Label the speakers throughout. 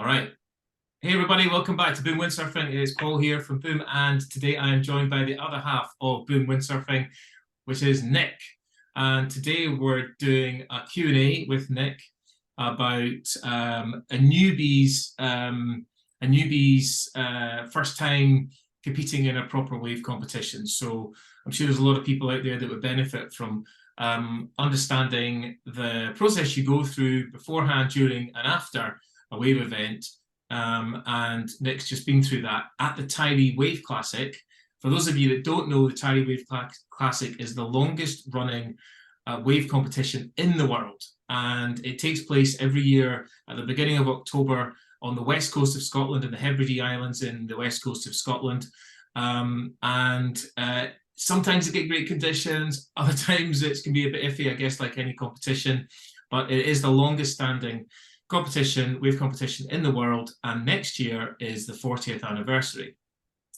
Speaker 1: All right. Hey, everybody, welcome back to Boom Windsurfing. It's Paul here from Boom, and today I am joined by the other half of Boom Windsurfing, which is Nick. And today we're doing a Q&A with Nick about a newbie's first time competing in a proper wave competition. So I'm sure there's a lot of people out there that would benefit from understanding the process you go through beforehand, during, and after a wave event. And Nick's just been through that at the Tiree Wave Classic. For those of you that don't know, the Tiree Wave Classic is the longest running wave competition in the world. And it takes place every year at the beginning of October on the west coast of Scotland, in the Hebrides Islands in the west coast of Scotland. Sometimes it get great conditions, other times it can be a bit iffy, I guess, like any competition. But it is the longest standing wave competition in the world, and next year is the 40th anniversary.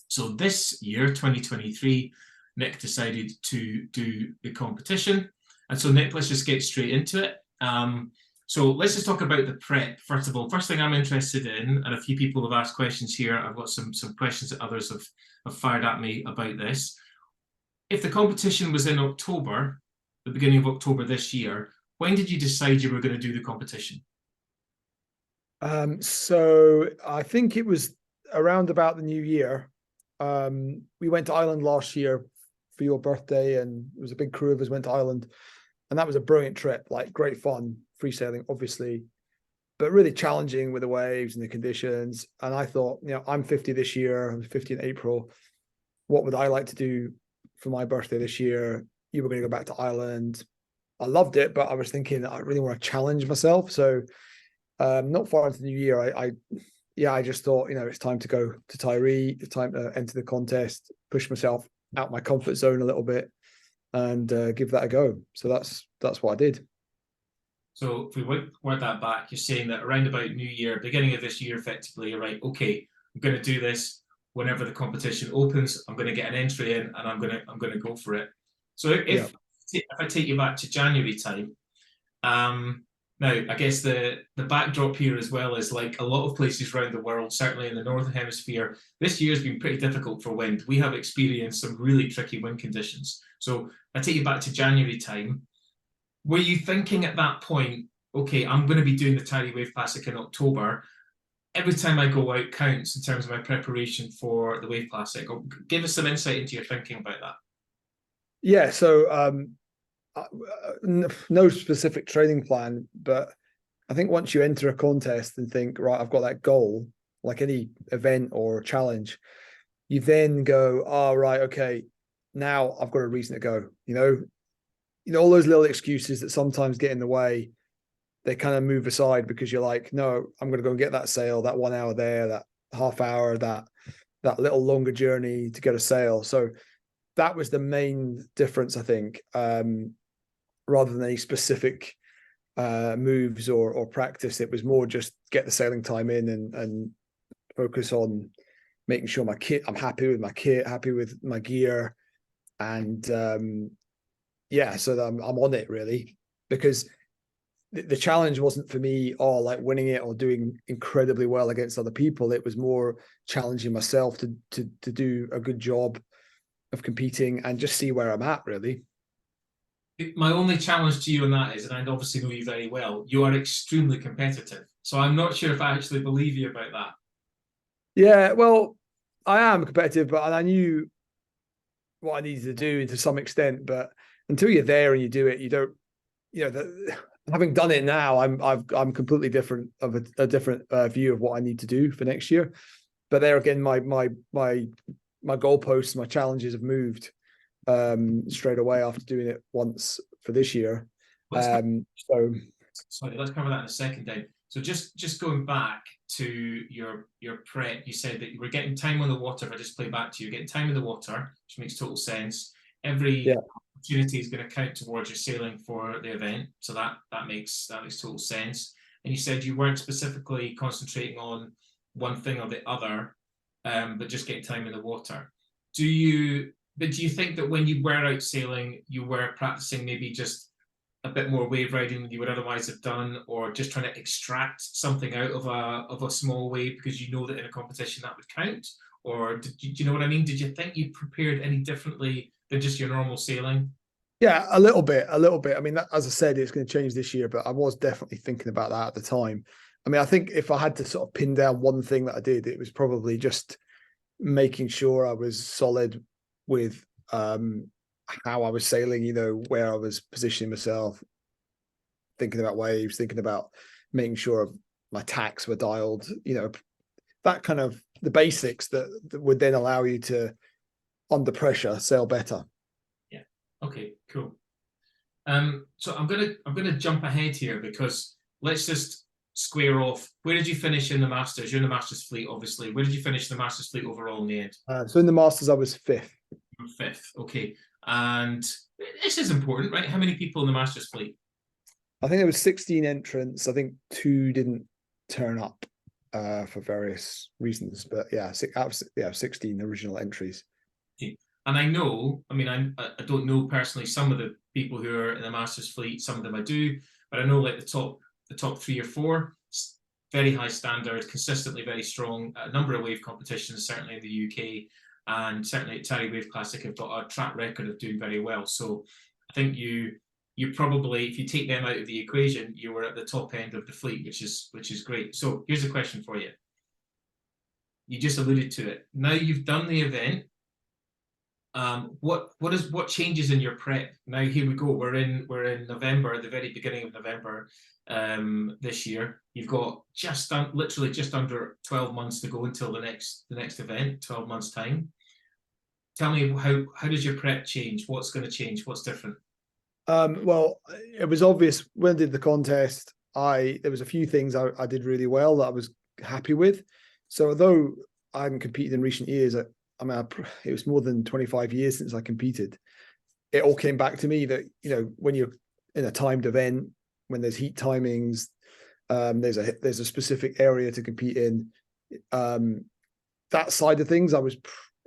Speaker 1: So this year, 2023, Nick decided to do the competition. And so Nick, let's just get straight into it. So let's just talk about the prep. First of all, first thing I'm interested in, and a few people have asked questions here, I've got some questions that others have fired at me about this. If the competition was in October, the beginning of October this year, when did you decide you were going to do the competition?
Speaker 2: So I think it was around about the new year. We went to Ireland last year for your birthday, and it was a big crew of us went to Ireland, and that was a brilliant trip, like great fun, free sailing, obviously, but really challenging with the waves and the conditions. And I thought, I'm 50 this year, I'm 50 in April. What would I like to do for my birthday this year? You were going to go back to Ireland. I loved it, but I was thinking I really want to challenge myself. So not far into the new year, I just thought, it's time to go to Tiree, it's time to enter the contest, push myself out my comfort zone a little bit, and give that a go. So that's what I did.
Speaker 1: So if we work that back, you're saying that around about New Year, beginning of this year, effectively, you're right. Okay, I'm going to do this. Whenever the competition opens, I'm going to get an entry in, and I'm going to go for it. So if I take you back to January time. Now, I guess the backdrop here as well is, like a lot of places around the world, certainly in the Northern Hemisphere, this year has been pretty difficult for wind. We have experienced some really tricky wind conditions. So I take you back to January time. Were you thinking at that point, okay, I'm going to be doing the Tiree Wave Classic in October. Every time I go out counts in terms of my preparation for the Wave Classic? Or give us some insight into your thinking about that.
Speaker 2: Yeah, so no specific training plan, but I think once you enter a contest and think, right, I've got that goal, like any event or challenge, you then go, oh, right, okay, now I've got a reason to go. All those little excuses that sometimes get in the way, they kind of move aside because you're like, no, I'm going to go and get that sail, that 1 hour there, that half hour, that little longer journey to get a sail. So that was the main difference, I think, rather than any specific moves or practice. It was more just get the sailing time in and focus on making sure I'm happy with my kit, happy with my gear. And so that I'm on it, really, because the challenge wasn't for me, like winning it or doing incredibly well against other people. It was more challenging myself to do a good job of competing and just see where I'm at, really.
Speaker 1: My only challenge to you on that is, and I obviously know you very well, you are extremely competitive. So I'm not sure if I actually believe you about that.
Speaker 2: Yeah, well, I am competitive, but I knew what I needed to do to some extent. But until you're there and you do it, you don't, having done it now, I'm completely different of a different view of what I need to do for next year. But there again, my goalposts, my challenges have moved straight away after doing it once for this year.
Speaker 1: Sorry, let's cover that in a second, Dave. So just going back to your prep, you said that you were getting time on the water. If I just play back to you, getting time in the water, which makes total sense. Every opportunity is going to count towards your sailing for the event, so that makes total sense. And you said you weren't specifically concentrating on one thing or the other, but just getting time in the water. Do you think that when you were out sailing, you were practicing maybe just a bit more wave riding than you would otherwise have done, or just trying to extract something out of a small wave because you know that in a competition that would count? Or do you know what I mean? Did you think you prepared any differently than just your normal sailing?
Speaker 2: Yeah, a little bit, a little bit. I mean, that, as I said, it's going to change this year, but I was definitely thinking about that at the time. I mean, I think if I had to sort of pin down one thing that I did, it was probably just making sure I was solid with how I was sailing, you know, where I was positioning myself, thinking about waves, thinking about making sure my tacks were dialed, you know, that kind of the basics that would then allow you to, under pressure, sail better.
Speaker 1: Yeah. Okay, cool. So I'm gonna jump ahead here because let's just square off. Where did you finish in the Masters? You're in the Masters fleet, obviously. Where did you finish in the Masters fleet overall in the end?
Speaker 2: So in the Masters, I was fifth.
Speaker 1: Fifth. Okay. And this is important, right? How many people in the Masters fleet?
Speaker 2: I think there was 16 entrants. I think 2 didn't turn up for various reasons, but yeah, 16 original entries.
Speaker 1: Okay. And I know, I mean, I don't know personally some of the people who are in the Masters fleet. Some of them I do, but I know like the top 3 or 4, very high standard, consistently very strong. A number of wave competitions, certainly in the UK, and certainly at Tiree Wave Classic have got a track record of doing very well. So I think you probably, if you take them out of the equation, you were at the top end of the fleet, which is great. So here's a question for you. You just alluded to it. Now you've done the event. What changes in your prep? Now here we go. We're in November, the very beginning of November, this year. You've got literally just under 12 months to go until the next event, 12 months time. Tell me how does your prep change? What's going to change? What's different?
Speaker 2: Well, it was obvious when I did the contest. There was a few things I did really well that I was happy with. So although I haven't competed in recent years, I mean, it was more than 25 years since I competed. It all came back to me that, you know, when you're in a timed event, when there's heat timings, there's a specific area to compete in. That side of things,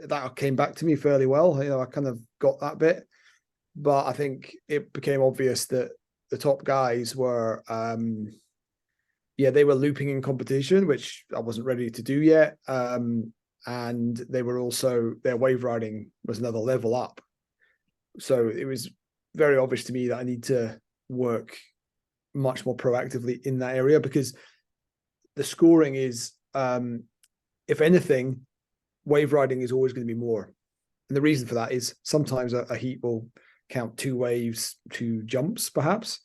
Speaker 2: that came back to me fairly well. You know, I kind of got that bit, but I think it became obvious that the top guys were, they were looping in competition, which I wasn't ready to do yet. And they were also, their wave riding was another level up. So it was very obvious to me that I need to work much more proactively in that area, because the scoring is, if anything, wave riding is always going to be more. And the reason for that is sometimes a heat will count 2 waves, 2 jumps, perhaps.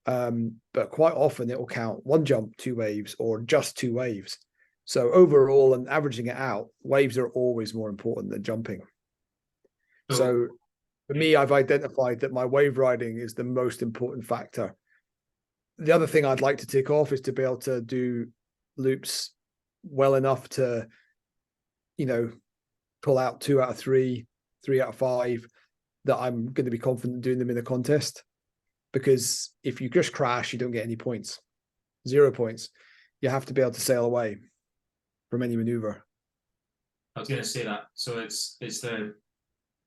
Speaker 2: But quite often it will count 1 jump, 2 waves, or just 2 waves. So overall, and averaging it out, waves are always more important than jumping. So for me, I've identified that my wave riding is the most important factor. The other thing I'd like to tick off is to be able to do loops well enough to, you know, pull out 2 out of 3, 3 out of 5, that I'm going to be confident doing them in a contest. Because if you just crash, you don't get any points. 0 points. You have to be able to sail away from any maneuver.
Speaker 1: I was going to say that. So it's the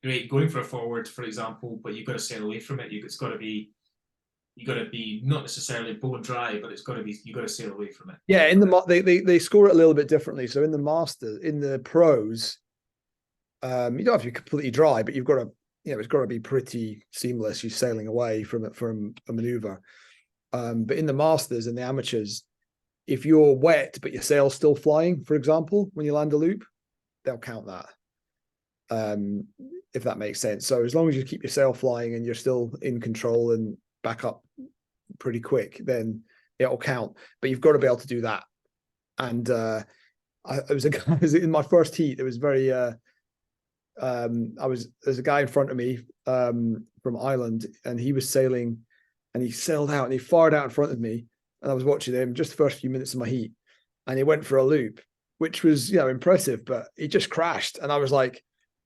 Speaker 1: great going for a forward, for example, but you've got to sail away from it. It's got to be, you got to be not necessarily bone dry, but it's got to be, you got to sail away from it.
Speaker 2: Yeah, in the they score it a little bit differently. So in the Masters, in the pros, you don't have to be completely dry, but you've got to, you know, it's got to be pretty seamless. You're sailing away from a maneuver. But in the Masters and the amateurs, if you're wet but your sail's still flying, for example, when you land a loop, they'll count that. If that makes sense. So as long as you keep your sail flying and you're still in control and back up pretty quick, then it'll count. But you've got to be able to do that. And there's in my first heat. It was very. There's a guy in front of me from Ireland, and he was sailing, and he sailed out and he fired out in front of me, and I was watching him just the first few minutes of my heat, and he went for a loop, which was, you know, impressive, but he just crashed, and I was like,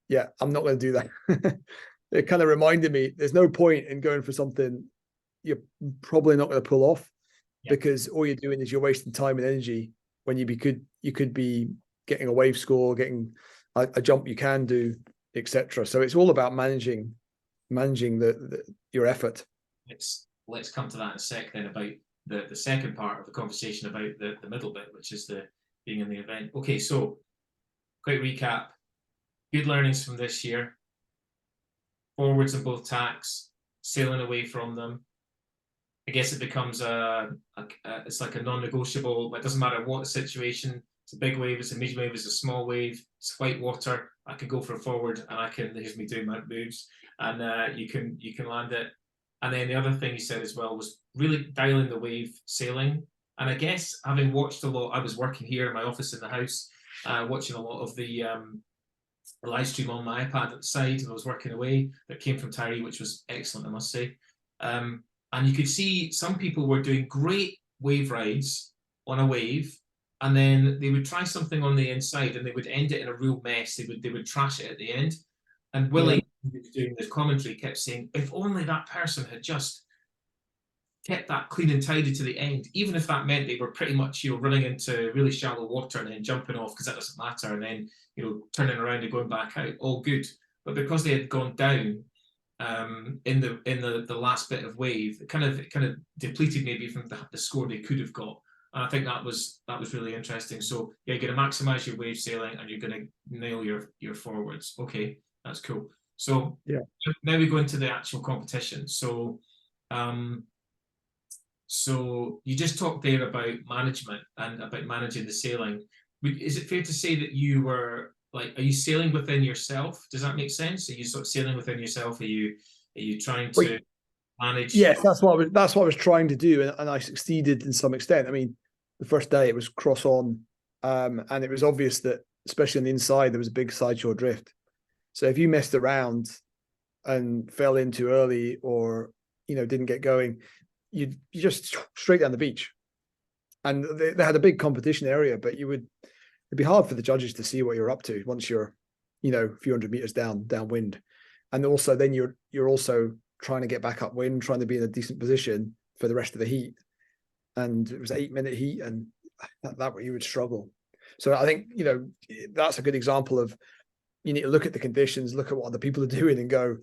Speaker 2: yeah, I'm not going to do that. It kind of reminded me there's no point in going for something you're probably not going to pull off, because all you're doing is you're wasting time and energy when you could be getting a wave score, getting a jump you can do, etc. So it's all about managing your effort.
Speaker 1: let's come to that in a sec then about the second part of the conversation about the middle bit, which is the being in the event. Okay, so quick recap. Good learnings from this year. Forwards in both tacks, sailing away from them. I guess it becomes it's like a non-negotiable. It doesn't matter what the situation. It's a big wave, it's a medium wave, it's a small wave, it's white water. I can go for a forward, and here's me doing my moves, and you can land it. And then the other thing he said as well was really dialing the wave sailing. And I guess having watched a lot, I was working here in my office in the house, watching a lot of the live stream on my iPad at the side, and I was working away. That came from Tiree, which was excellent, I must say. And you could see some people were doing great wave rides on a wave, and then they would try something on the inside, and they would end it in a real mess. They would trash it at the end. And Willie, who was doing this commentary, kept saying, if only that person had just kept that clean and tidy to the end, even if that meant they were pretty much, running into really shallow water and then jumping off, because that doesn't matter, and then, turning around and going back out, all good. But because they had gone down in the last bit of wave, it kind of depleted maybe from the score they could have got. And I think that was really interesting. So yeah, you're going to maximize your wave sailing, and you're going to nail your forwards. Okay, that's cool. So yeah, now we go into the actual competition. So so you just talked there about management and about managing the sailing. Is it fair to say that you were are you sailing within yourself? Does that make sense? Are you sort of sailing within yourself? Are you trying to manage?
Speaker 2: Yes, that's what I was trying to do, and I succeeded in some extent. I mean, the first day it was cross on, and it was obvious that, especially on the inside, there was a big sideshore drift. So if you messed around and fell in too early, or didn't get going, you just straight down the beach. And they had a big competition area, but it'd be hard for the judges to see what you're up to once you're a few hundred meters downwind. And also then you're also trying to get back upwind, trying to be in a decent position for the rest of the heat. And it was 8-minute heat, and that way you would struggle. So I think that's a good example of, you need to look at the conditions, look at what other people are doing, and go,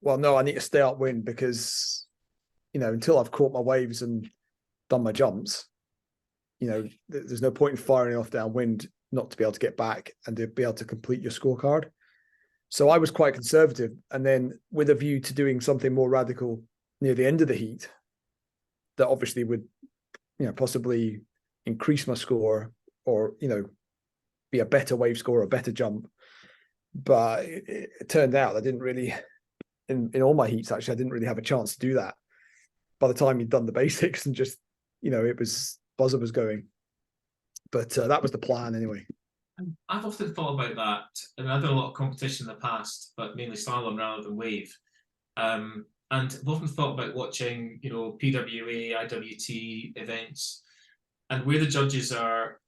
Speaker 2: well, no, I need to stay upwind, because until I've caught my waves and done my jumps, there's no point in firing off downwind not to be able to get back and to be able to complete your scorecard. So I was quite conservative, and then with a view to doing something more radical near the end of the heat that obviously would possibly increase my score, or be a better wave score, a better jump. But it turned out I didn't really, in all my heats, actually, I didn't really have a chance to do that by the time you'd done the basics, and just it was buzzer was going. But that was the plan anyway.
Speaker 1: I've often thought about that, and I've done a lot of competition in the past, but mainly slalom rather than wave. And I've often thought about watching, PWA, IWT events, and where the judges are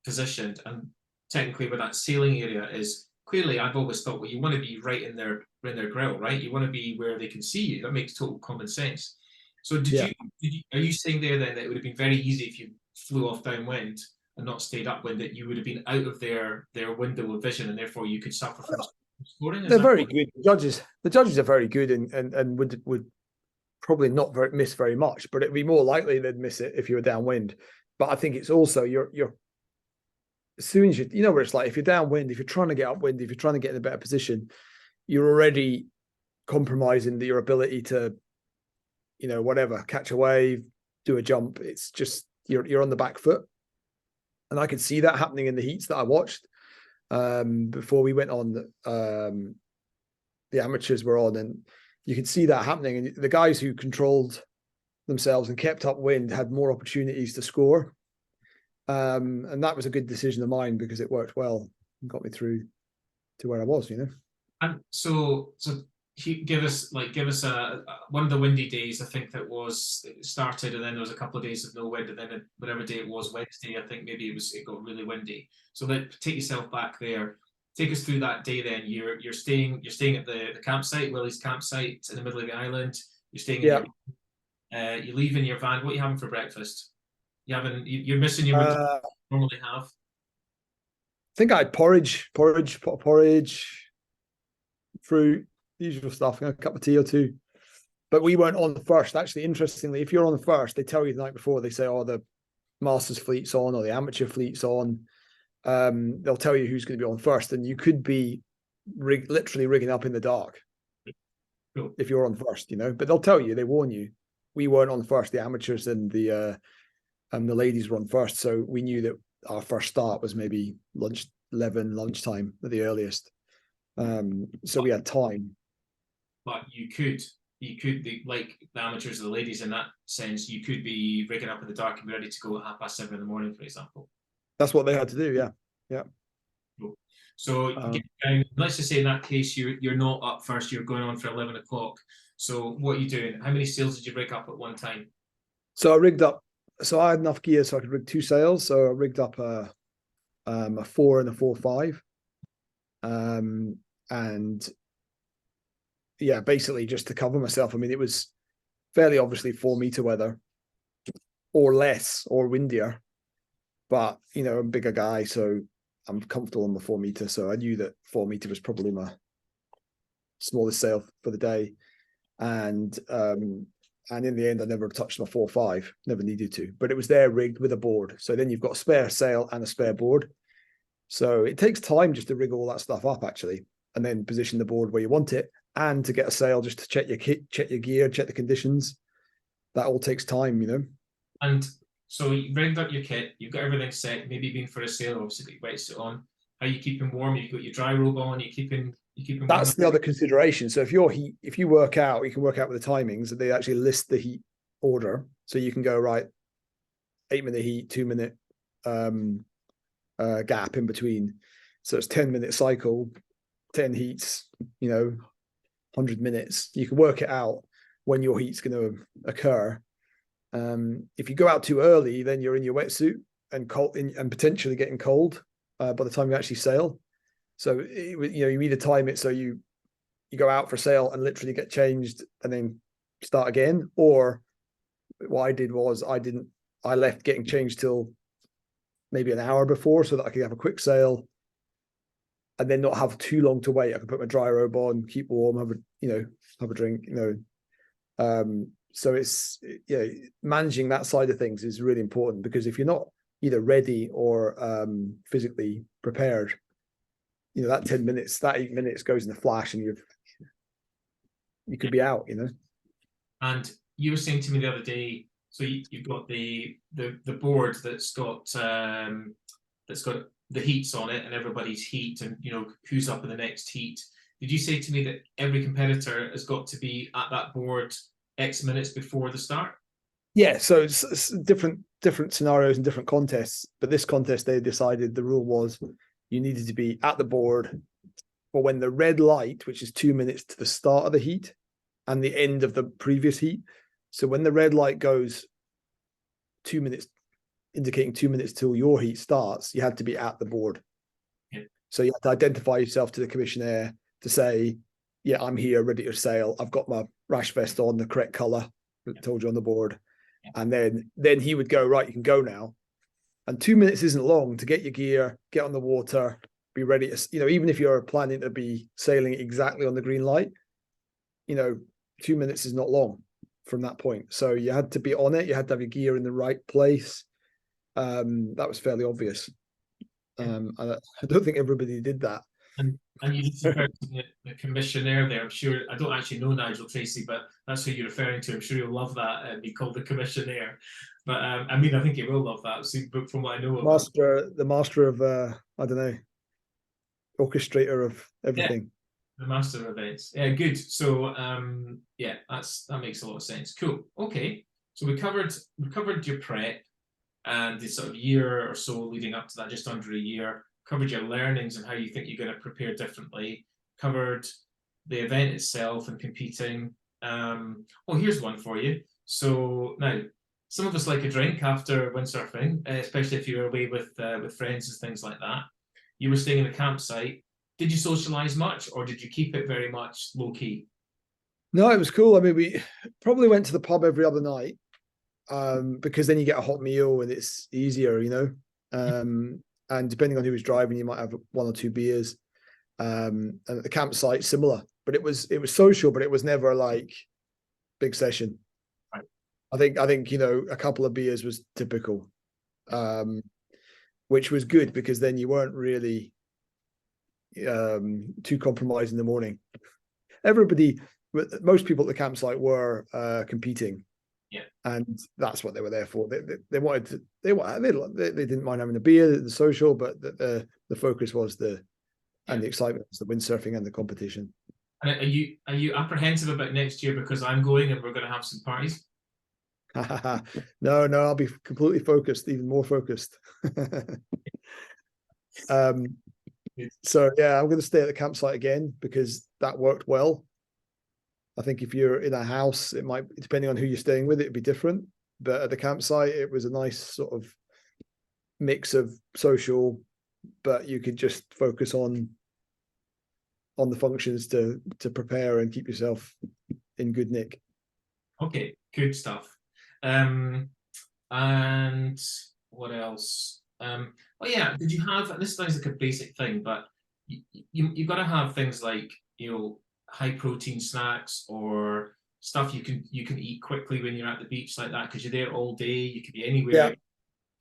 Speaker 1: positioned, and technically where that sailing area is. Clearly, I've always thought, well, you want to be right in their grill, right? You want to be where they can see you. That makes total common sense. So are you saying there then that it would have been very easy if you flew off downwind and not stayed upwind, that you would have been out of their window of vision, and therefore you could suffer from scoring?
Speaker 2: They're very good. The judges are very good, and would probably not miss very much, but it'd be more likely they'd miss it if you were downwind. But I think it's also you're as soon as you know what it's like, if you're downwind, if you're trying to get upwind, if you're trying to get in a better position, you're already compromising your ability to catch a wave, do a jump. It's just you're on the back foot. And I could see that happening in the heats that I watched before we went on. The amateurs were on, and you could see that happening. And the guys who controlled themselves and kept upwind had more opportunities to score. And that was a good decision of mine, because it worked well and got me through to where I was.
Speaker 1: And so give us one of the windy days, I think, that started, and then there was a couple of days of no wind, and then whatever day it was, Wednesday, I think maybe it got really windy. So take yourself back there. Take us through that day. Then you're staying at the campsite, Willie's campsite, in the middle of the island. You're staying. You leave in your van. What are you having for breakfast? You're missing your normally have.
Speaker 2: I think I had porridge, fruit, usual stuff, a cup of tea or two. but we weren't on the first. Actually, interestingly, if you're on the first, they tell you the night before. They say, "Oh, the Masters fleet's on, or the amateur fleet's on." They'll tell you who's going to be on first, and you could be literally rigging up in the dark if you're on first, you know. But they'll tell you, they warn you. We weren't on first. The amateurs and the ladies were on first, so we knew that our first start was maybe 11 lunchtime at the earliest. So we had time.
Speaker 1: But you could be like the amateurs or the ladies in that sense. You could be rigging up in the dark and be ready to go at 7:30 in the morning, for example.
Speaker 2: That's what they had to do. Yeah.
Speaker 1: Cool. So you get down, let's just say in that case you're not up first. You're going on for 11 o'clock. So what are you doing? How many sails did you rig up at one time?
Speaker 2: So I rigged up. So I had enough gear so I could rig 2 sails. So I rigged up a 4 and a 4.5, and yeah, basically just to cover myself. I mean, it was fairly obviously 4-meter weather, or less, or windier. But you know, I'm a bigger guy, so I'm comfortable on the 4-meter. So I knew that 4-meter was probably my smallest sail for the day, and in the end, I never touched my 4.5. Never needed to, but it was there rigged with a board. So then you've got a spare sail and a spare board. So it takes time just to rig all that stuff up, actually, and then position the board where you want it, and to get a sail just to check your kit, check your gear, check the conditions. That all takes time, you know.
Speaker 1: And so you rigged up your kit, you've got everything set, maybe been for a sail, obviously got your wetsuit on. How are you keeping warm? You've got your dry robe on, you keeping
Speaker 2: That's the other consideration. So if you work out, you can work out with the timings. They actually list the heat order. So you can go, right, 8-minute heat, 2-minute gap in between. So it's 10-minute cycle, 10 heats, you know, 100 minutes. You can work it out when your heat's going to occur. If you go out too early, then you're in your wetsuit and cold, and potentially getting cold by the time you actually sail. So you either time it so you go out for sail and literally get changed and then start again, or what I did was I left getting changed till maybe an hour before, so that I could have a quick sail and then not have too long to wait. I could put my dry robe on, keep warm, have a drink, So it's managing that side of things is really important, because if you're not either ready or physically prepared, that 10 minutes, that 8 minutes goes in a flash, and you could be out,
Speaker 1: And you were saying to me the other day, so you've got the board that's got the heats on it and everybody's heat, and who's up in the next heat. Did you say to me that every competitor has got to be at that board X minutes before the start?
Speaker 2: Yeah, so it's different scenarios and different contests. But this contest, they decided the rule was you needed to be at the board for when the red light, which is 2 minutes to the start of the heat and the end of the previous heat. So when the red light goes 2 minutes, indicating 2 minutes till your heat starts, you had to be at the board.
Speaker 1: Yeah.
Speaker 2: So you had to identify yourself to the commissioner to say, yeah, I'm here, ready to sail. I've got my rash vest on, the correct color, I told you on the board. Yeah. And then he would go, right, you can go now. And 2 minutes isn't long to get your gear, get on the water, be ready to, even if you're planning to be sailing exactly on the green light, 2 minutes is not long from that point. So you had to be on it. You had to have your gear in the right place. That was fairly obvious. I don't think everybody did that.
Speaker 1: And you refer to the commissioner there. I'm sure, I don't actually know Nigel Tracy, but that's who you're referring to. I'm sure you'll love that and be called the commissioner. But I think he will love that. So, from what I know,
Speaker 2: the master of I don't know, orchestrator of everything.
Speaker 1: Yeah, the master of events. Yeah, good. So that makes a lot of sense. Cool. Okay. So we covered your prep and the sort of year or so leading up to that, just under a year. Covered your learnings and how you think you're going to prepare differently. Covered the event itself and competing. Here's one for you. So now, some of us like a drink after windsurfing, especially if you're away with friends and things like that. You were staying in a campsite. Did you socialize much, or did you keep it very much low key?
Speaker 2: No, it was cool. I mean, we probably went to the pub every other night, because then you get a hot meal and it's easier, and depending on who was driving, you might have 1 or 2 beers. And at the campsite, similar, but it was social, but it was never like big session.
Speaker 1: Right.
Speaker 2: I think a couple of beers was typical, which was good because then you weren't really too compromised in the morning. Most people at the campsite were competing.
Speaker 1: Yeah.
Speaker 2: And that's what they were there for. They wanted to. They didn't mind having a beer, the social, but the focus was the excitement was the windsurfing and the competition.
Speaker 1: And are you apprehensive about next year because I'm going and we're going to have some parties?
Speaker 2: No, I'll be completely focused, even more focused. So yeah, I'm going to stay at the campsite again because that worked well. I think if you're in a house, it might, depending on who you're staying with, it'd be different. But at the campsite, it was a nice sort of mix of social, but you could just focus on the functions to prepare and keep yourself in good nick.
Speaker 1: Okay, good stuff. And what else? Oh yeah, did you have? This sounds like a basic thing, but you've got to have things like high protein snacks or stuff you can eat quickly when you're at the beach like that because you're there all day. You could be anywhere.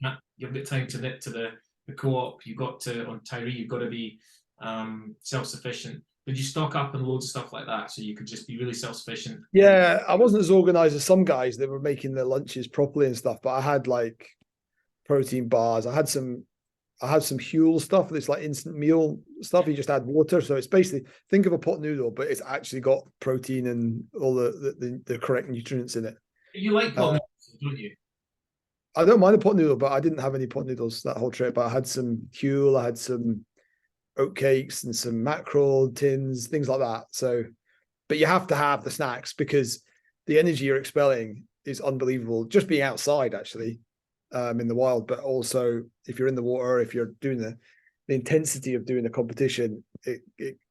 Speaker 2: Yeah.
Speaker 1: You've got time to knit to the co-op. You've got to on Tiree. You've got to be self-sufficient. Did you stock up on loads of stuff like that so you could just be really self-sufficient?
Speaker 2: Yeah, I wasn't as organized as some guys that were making their lunches properly and stuff, but I had like protein bars. I had some Huel stuff. This like instant meal stuff. You just add water, so it's basically, think of a pot noodle, but it's actually got protein and all the correct nutrients in it.
Speaker 1: You like pot noodles, don't you?
Speaker 2: I don't mind a pot noodle, but I didn't have any pot noodles that whole trip. But I had some Huel, I had some oat cakes and some mackerel tins, things like that. So, but you have to have the snacks because the energy you're expelling is unbelievable. Just being outside, actually, in the wild, but also if you're in the water, if you're doing the intensity of doing the competition,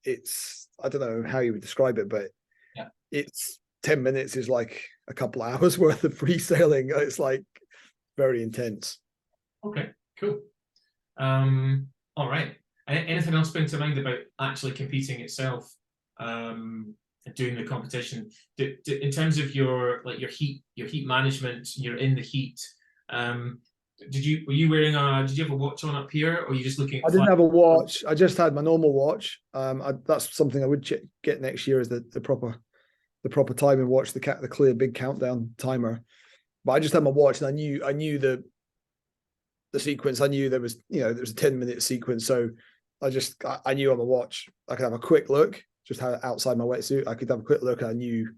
Speaker 2: it's I don't know how you would describe it, but it's 10 minutes is like a couple of hours worth of free sailing. It's like very intense.
Speaker 1: Okay, cool. All right. Anything else spring to mind about actually competing itself, doing the competition? In terms of your heat management, you're in the heat. Did you have a watch on up here, or are you just looking at
Speaker 2: I didn't have a watch. I just had my normal watch. That's something I would get next year, is the proper timing watch, the clear big countdown timer. But I just had my watch, and I knew the sequence. I knew there was a 10-minute sequence, so I knew on my watch I could have a quick look, just outside my wetsuit. I could have a quick look, and I knew,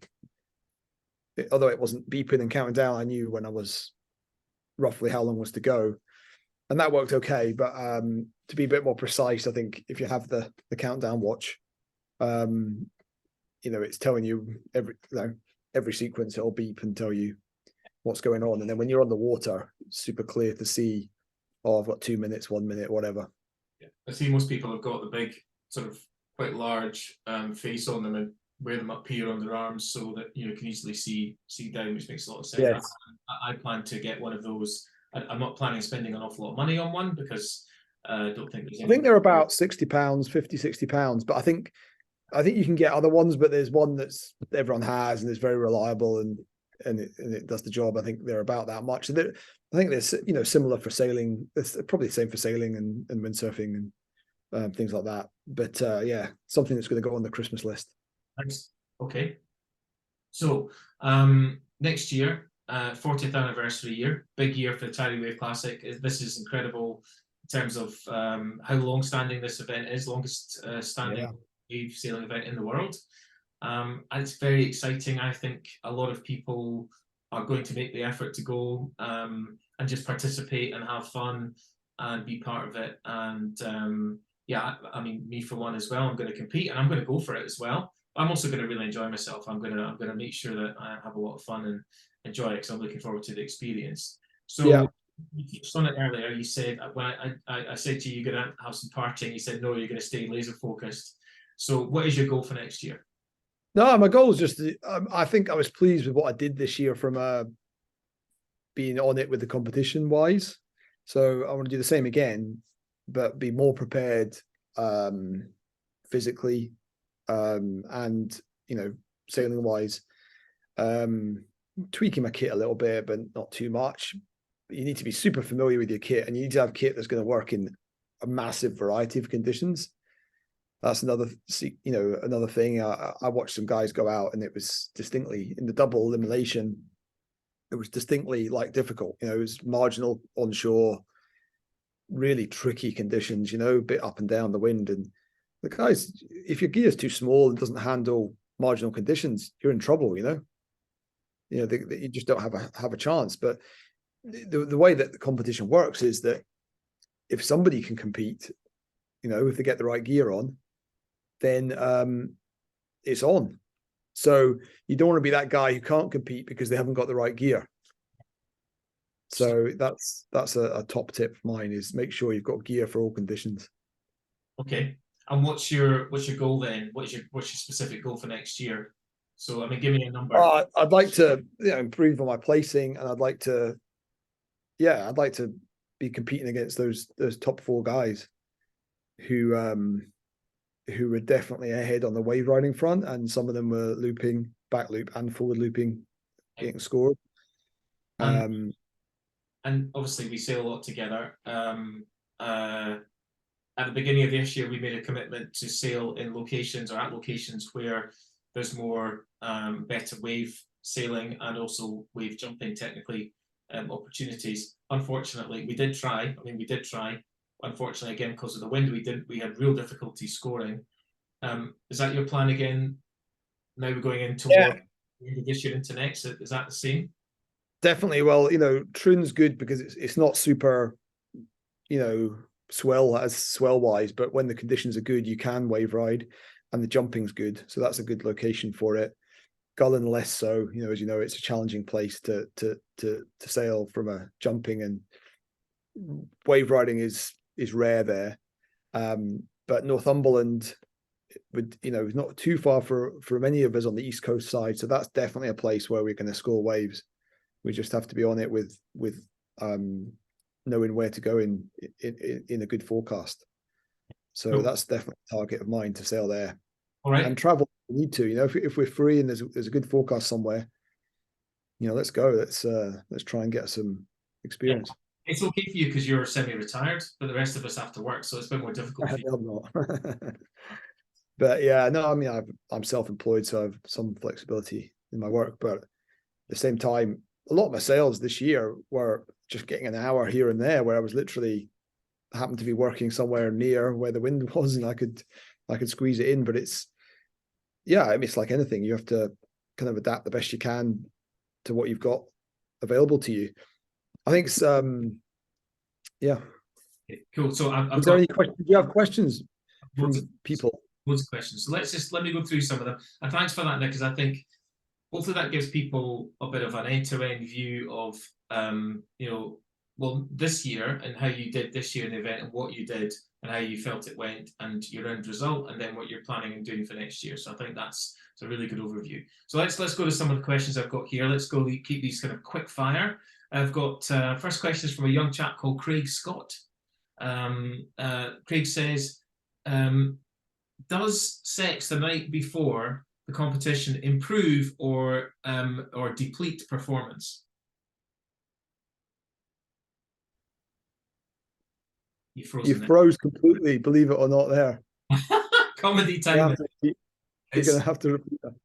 Speaker 2: although it wasn't beeping and counting down, I knew when I was roughly how long was to go, and that worked okay. But to be a bit more precise, I think if you have the countdown watch, it's telling you every sequence, it'll beep and tell you what's going on. And then when you're on the water, it's super clear to see, I've got 2 minutes, 1 minute, whatever.
Speaker 1: Yeah. I see most people have got the big sort of quite large face on them and wear them up here on their arms so that you can easily see down, which makes a lot of sense.
Speaker 2: Yes.
Speaker 1: I plan to get one of those. I'm not planning spending an awful lot of money on one because I don't think there's
Speaker 2: I think they're about £60, £50-60, but I think you can get other ones, but there's one that's everyone has and it's very reliable and it does the job. I think they're about that much. I think they're similar for sailing. It's probably the same for sailing and windsurfing and things like that. But yeah, something that's going to go on the Christmas list.
Speaker 1: Nice. Okay. So next year, 40th anniversary year, big year for the Tiree Wave Classic. This is incredible in terms of how long-standing this event is, longest standing wave sailing event in the world. And it's very exciting. I think a lot of people are going to make the effort to go and just participate and have fun and be part of it. And I mean, me for one as well. I'm going to compete and I'm going to go for it as well. I'm also going to really enjoy myself. I'm going to make sure that I have a lot of fun and enjoy it because I'm looking forward to the experience. So you touched on it earlier. You said when I said to you, you're going to have some partying. You said no, you're going to stay laser focused. So what is your goal for next year?
Speaker 2: No, my goal is just I think I was pleased with what I did this year from being on it with the competition wise. So I want to do the same again, but be more prepared physically and sailing wise. tweaking my kit a little bit, but not too much. But you need to be super familiar with your kit, and you need to have kit that's going to work in a massive variety of conditions. That's another, another thing. I watched some guys go out, and it was distinctly in the double elimination. It was distinctly like difficult. It was marginal onshore, really tricky conditions. A bit up and down the wind, and the guys, if your gear is too small and doesn't handle marginal conditions, you're in trouble. You just don't have a chance. But the way that the competition works is that if somebody can compete, if they get the right gear on, then it's on. So you don't want to be that guy who can't compete because they haven't got the right gear. So that's a top tip of mine, is make sure you've got gear for all conditions.
Speaker 1: Okay. And what's your goal then? What's your specific goal for next year? So I mean, give me a number.
Speaker 2: I'd like to improve on my placing, and I'd like to be competing against those top 4 guys who were definitely ahead on the wave riding front, and some of them were looping, back loop and forward looping, getting scored.
Speaker 1: And obviously we sail a lot together. At the beginning of this year, we made a commitment to sail in locations or at locations where there's more better wave sailing and also wave jumping technically opportunities. Unfortunately, we did try. Unfortunately, again, because of the wind, we had real difficulty scoring. Is that your plan again? Now we're going into this year into next. Is that the same?
Speaker 2: Definitely. Well, Troon's good because it's not super, swell wise, but when the conditions are good, you can wave ride, and the jumping's good, so that's a good location for it. Gullen less so. As you know, it's a challenging place to sail from a jumping, and wave riding is rare there. But Northumberland would, is not too far for many of us on the East Coast side, so that's definitely a place where we're going to score waves. We just have to be on it with knowing where to go in a good forecast. So that's definitely a target of mine, to sail there.
Speaker 1: All right.
Speaker 2: And travel, we need to. If we're free and there's a good forecast somewhere, let's go. Let's try and get some experience.
Speaker 1: Yeah. It's okay for you because you're semi-retired, but the rest of us have to work, so it's a bit more difficult for you.
Speaker 2: I'm not. But yeah, no, I mean, I'm self-employed, so I have some flexibility in my work. But at the same time, a lot of my sails this year were just getting an hour here and there, where I was literally happened to be working somewhere near where the wind was, and I could squeeze it in. But it's like anything, you have to kind of adapt the best you can to what you've got available to you. I think it's
Speaker 1: cool. So
Speaker 2: is there any questions? Do you have questions from people?
Speaker 1: Loads of questions. So let me go through some of them. And thanks for that, Nick, because I think hopefully that gives people a bit of an end-to-end view of this year and how you did this year in the event and what you did and how you felt it went and your end result, and then what you're planning and doing for next year. So I think that's a really good overview. So let's go to some of the questions I've got here. Let's go keep these kind of quick fire. I've got first question is from a young chap called Craig Scott. Craig says, does sex the night before the competition improve or deplete performance?
Speaker 2: You froze completely, believe it or not there.
Speaker 1: Comedy time.
Speaker 2: You're going to have to repeat that.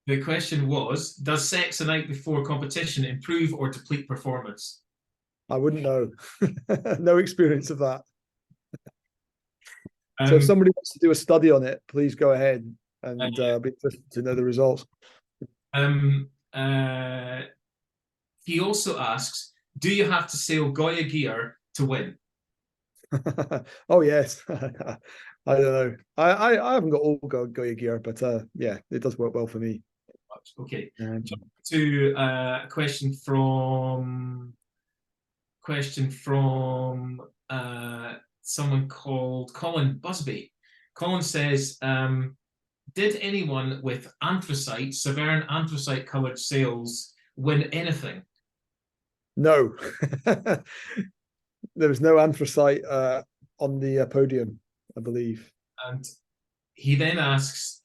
Speaker 1: The question was, does sex the night before competition improve or deplete performance?
Speaker 2: I wouldn't know. No experience of that. So if somebody wants to do a study on it, please go ahead, and be interested to know the results.
Speaker 1: He also asks, do you have to sail Goya gear to win?
Speaker 2: Oh yes. I don't know. I haven't got all Goya gear, but yeah, it does work well for me.
Speaker 1: Okay. To a question from someone called Colin Busby. Colin says, did anyone with anthracite, Severn anthracite coloured sails win anything?
Speaker 2: No. There was no anthracite on the podium, I believe.
Speaker 1: And he then asks,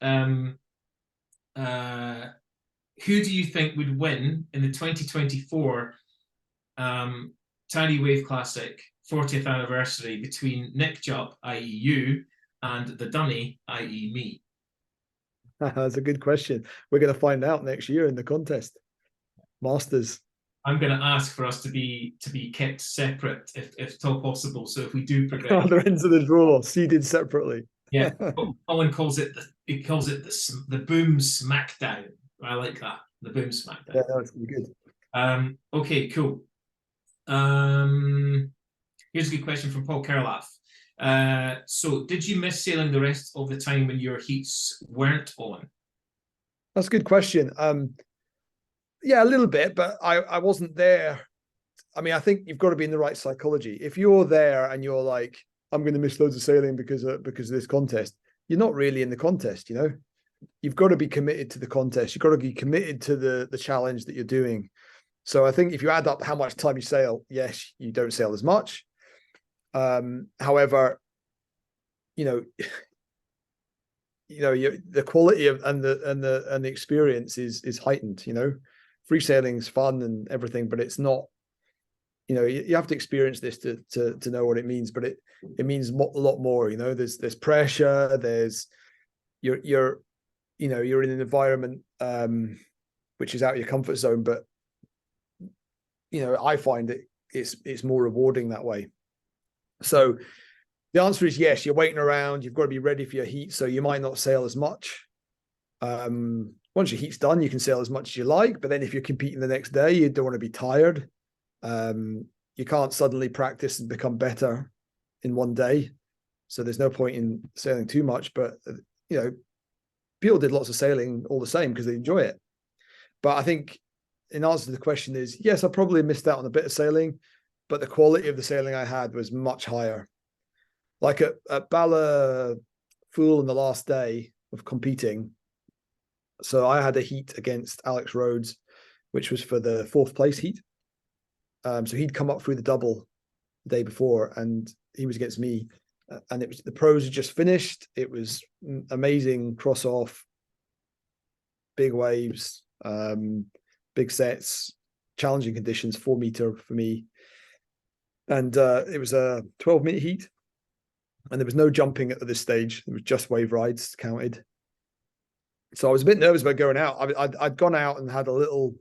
Speaker 1: who do you think would win in the 2024 Tiree Wave Classic 40th anniversary between Nick Jupp, i.e. you, and the Dunny, i.e. me?
Speaker 2: That's a good question. We're going to find out next year in the contest. Masters.
Speaker 1: I'm going to ask for us to be kept separate if at all possible. So if we do progress,
Speaker 2: Other ends of the draw, seeded separately.
Speaker 1: yeah. Owen calls it the boom smackdown. I like that, the boom smackdown.
Speaker 2: Yeah, that's really good.
Speaker 1: Okay, cool. Here's a good question from Paul Kerlath. So did you miss sailing the rest of the time when your heats weren't on?
Speaker 2: That's a good question. Yeah, a little bit, but I wasn't there. I mean, I think you've got to be in the right psychology. If you're there and you're like, I'm going to miss loads of sailing because of this contest, you're not really in the contest, you know? You've got to be committed to the contest. You've got to be committed to the challenge that you're doing. So I think if you add up how much time you sail, yes, you don't sail as much. However, the quality of and the experience is heightened. Free sailing's fun and everything, but it's not. You have to experience this to know what it means. But it means a lot more. There's pressure. You're in an environment which is out of your comfort zone, but I find it's more rewarding that way. So the answer is yes, you're waiting around, you've got to be ready for your heat, so you might not sail as much. Once your heat's done, you can sail as much as you like, but then if you're competing the next day, you don't want to be tired. You can't suddenly practice and become better in one day, so there's no point in sailing too much. But people did lots of sailing all the same because they enjoy it. But I think in answer to the question is, yes, I probably missed out on a bit of sailing, but the quality of the sailing I had was much higher. Like at Bala Fool on the last day of competing, so I had a heat against Alex Rhodes, which was for the 4th place heat. So he'd come up through the double the day before, and he was against me. And it was the pros had just finished. It was amazing cross off, big waves, big sets, challenging conditions, 4 meter for me. And it was a 12-minute heat, and there was no jumping at this stage. It was just wave rides counted. So I was a bit nervous about going out. I'd gone out and had a little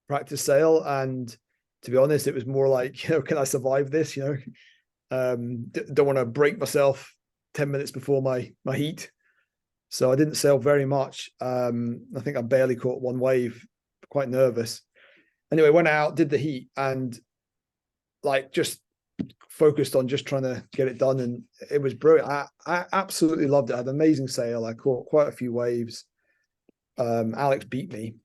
Speaker 2: practice sail, and to be honest, it was more like, can I survive this? Don't want to break myself 10 minutes before my heat. So I didn't sail very much. I think I barely caught one wave, quite nervous. Anyway, went out, did the heat, and just focused on just trying to get it done. And it was brilliant. I absolutely loved it. I had an amazing sail. I caught quite a few waves. Alex beat me,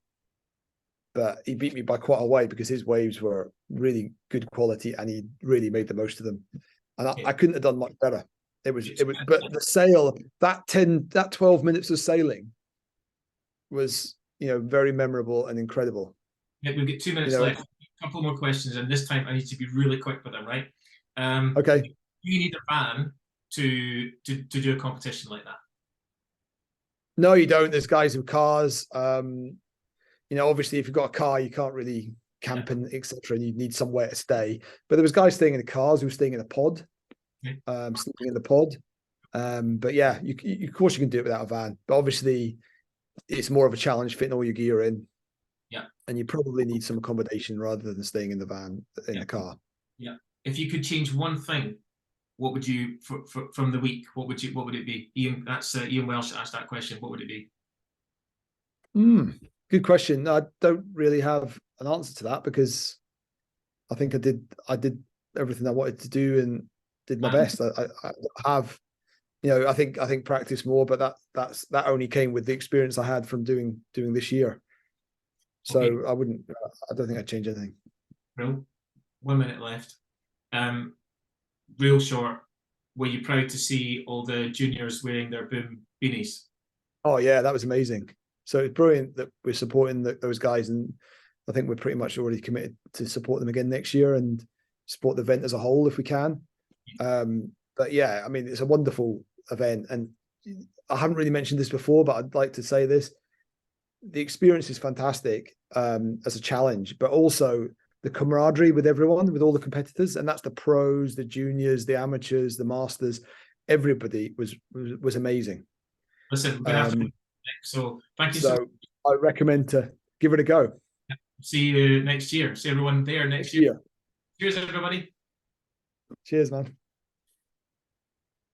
Speaker 2: but he beat me by quite a way because his waves were really good quality and he really made the most of them. And I couldn't have done much better. It was, but the sail, that 12 minutes of sailing was, very memorable and incredible.
Speaker 1: Yeah, we've got 2 minutes left. A couple more questions, and this time I need to be really quick with them, right?
Speaker 2: Okay.
Speaker 1: Do you need a van to do a competition like that?
Speaker 2: No, you don't. There's guys with cars. Obviously, if you've got a car, you can't really camp and etc. And you need somewhere to stay. But there was guys staying in the cars who were staying in a pod, sleeping in the pod. But yeah, of course you can do it without a van. But obviously, it's more of a challenge fitting all your gear in.
Speaker 1: Yeah. And
Speaker 2: you probably need some accommodation rather than staying in the van in the car.
Speaker 1: Yeah. If you could change one thing, what would you from the week? What would it be? Ian, that's Ian Welsh asked that question. What would it be?
Speaker 2: Good question. I don't really have an answer to that because I think I did everything I wanted to do and did my best. I have, I think practice more, but that only came with the experience I had from doing this year. So okay. I don't think I'd change anything.
Speaker 1: Real, 1 minute left. Real short. Were you proud to see all the juniors wearing their boom beanies? Oh
Speaker 2: yeah, that was amazing. So it's brilliant that we're supporting those guys, and I think we're pretty much already committed to support them again next year and support the event as a whole if we can. But yeah, I mean, it's a wonderful event, and I haven't really mentioned this before, but I'd like to say this. the experience is fantastic as a challenge, but also the camaraderie with everyone, with all the competitors, and that's the pros, the juniors, the amateurs, the masters. Everybody was amazing.
Speaker 1: Listen, we're going to have to next. So thank you
Speaker 2: so I recommend to give it a go.
Speaker 1: See you next year. See everyone there next year. Cheers, everybody.
Speaker 2: Cheers, man.